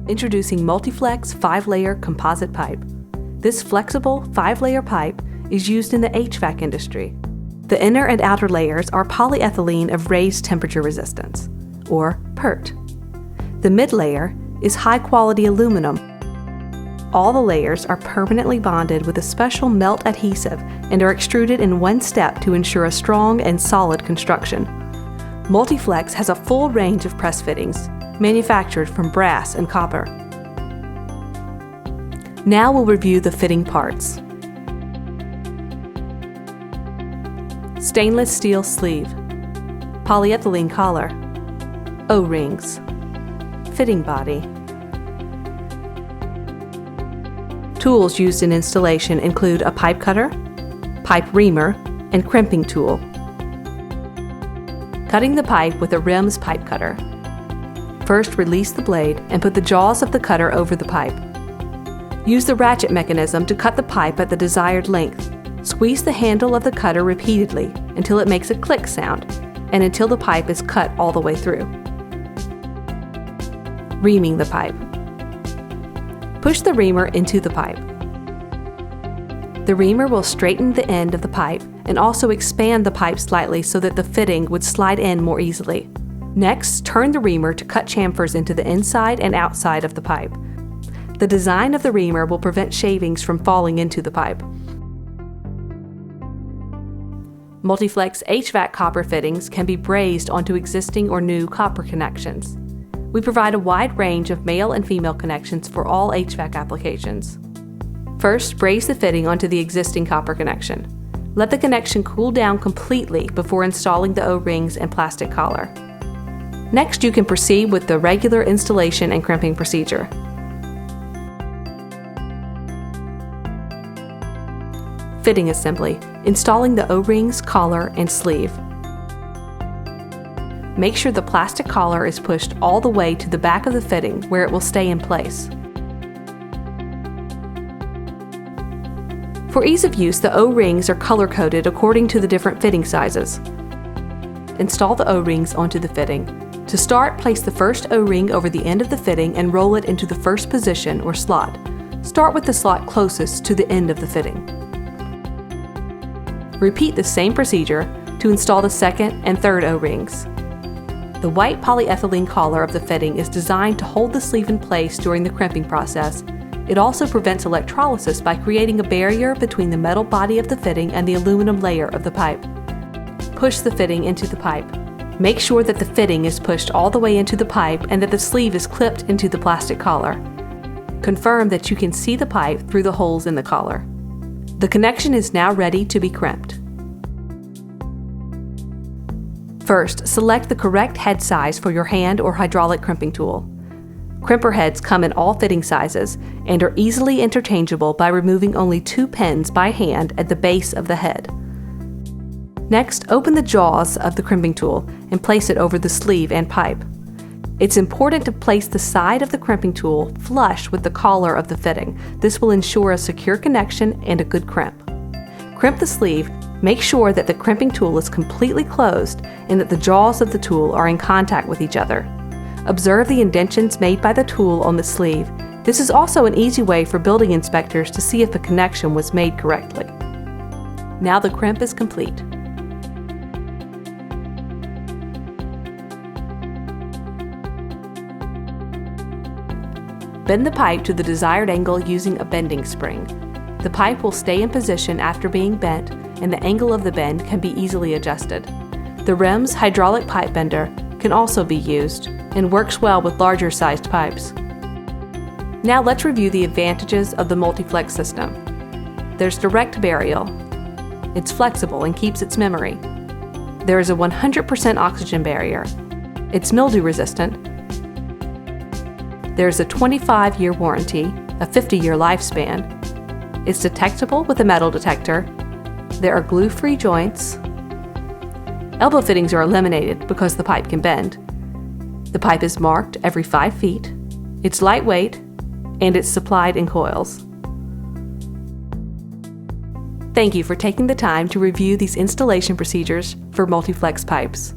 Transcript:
Introducing Multiflex 5-layer composite pipe. This flexible 5-layer pipe is used in the HVAC industry. The inner and outer layers are polyethylene of raised temperature resistance, or PERT. The mid-layer is high-quality aluminum. All the layers are permanently bonded with a special melt adhesive and are extruded in one step to ensure a strong and solid construction. Multiflex has a full range of press fittings, manufactured from brass and copper. Now we'll review the fitting parts. Stainless steel sleeve, polyethylene collar, O-rings, fitting body. Tools used in installation include a pipe cutter, pipe reamer, and crimping tool. Cutting the pipe with a RIMS pipe cutter. First, release the blade and put the jaws of the cutter over the pipe. Use the ratchet mechanism to cut the pipe at the desired length. Squeeze the handle of the cutter repeatedly until it makes a click sound and until the pipe is cut all the way through. Reaming the pipe. Push the reamer into the pipe. The reamer will straighten the end of the pipe and also expand the pipe slightly so that the fitting would slide in more easily. Next, turn the reamer to cut chamfers into the inside and outside of the pipe. The design of the reamer will prevent shavings from falling into the pipe. Multiflex HVAC copper fittings can be brazed onto existing or new copper connections. We provide a wide range of male and female connections for all HVAC applications. First, braze the fitting onto the existing copper connection. Let the connection cool down completely before installing the O-rings and plastic collar. Next, you can proceed with the regular installation and crimping procedure. Fitting assembly, installing the O-rings, collar, and sleeve. Make sure the plastic collar is pushed all the way to the back of the fitting where it will stay in place. For ease of use, the O-rings are color-coded according to the different fitting sizes. Install the O-rings onto the fitting. To start, place the first O-ring over the end of the fitting and roll it into the first position or slot. Start with the slot closest to the end of the fitting. Repeat the same procedure to install the second and third O-rings. The white polyethylene collar of the fitting is designed to hold the sleeve in place during the crimping process. It also prevents electrolysis by creating a barrier between the metal body of the fitting and the aluminum layer of the pipe. Push the fitting into the pipe. Make sure that the fitting is pushed all the way into the pipe and that the sleeve is clipped into the plastic collar. Confirm that you can see the pipe through the holes in the collar. The connection is now ready to be crimped. First, select the correct head size for your hand or hydraulic crimping tool. Crimper heads come in all fitting sizes and are easily interchangeable by removing only 2 pins by hand at the base of the head. Next, open the jaws of the crimping tool and place it over the sleeve and pipe. It's important to place the side of the crimping tool flush with the collar of the fitting. This will ensure a secure connection and a good crimp. Crimp the sleeve, make sure that the crimping tool is completely closed and that the jaws of the tool are in contact with each other. Observe the indentions made by the tool on the sleeve. This is also an easy way for building inspectors to see if a connection was made correctly. Now the crimp is complete. Bend the pipe to the desired angle using a bending spring. The pipe will stay in position after being bent, and the angle of the bend can be easily adjusted. The RIMS hydraulic pipe bender can also be used and works well with larger sized pipes. Now let's review the advantages of the Multiflex system. There's direct burial. It's flexible and keeps its memory. There is a 100% oxygen barrier. It's mildew resistant. There's a 25-year warranty, a 50-year lifespan. It's detectable with a metal detector. There are glue-free joints. Elbow fittings are eliminated because the pipe can bend. The pipe is marked every 5 feet. It's lightweight, and it's supplied in coils. Thank you for taking the time to review these installation procedures for Multiflex pipes.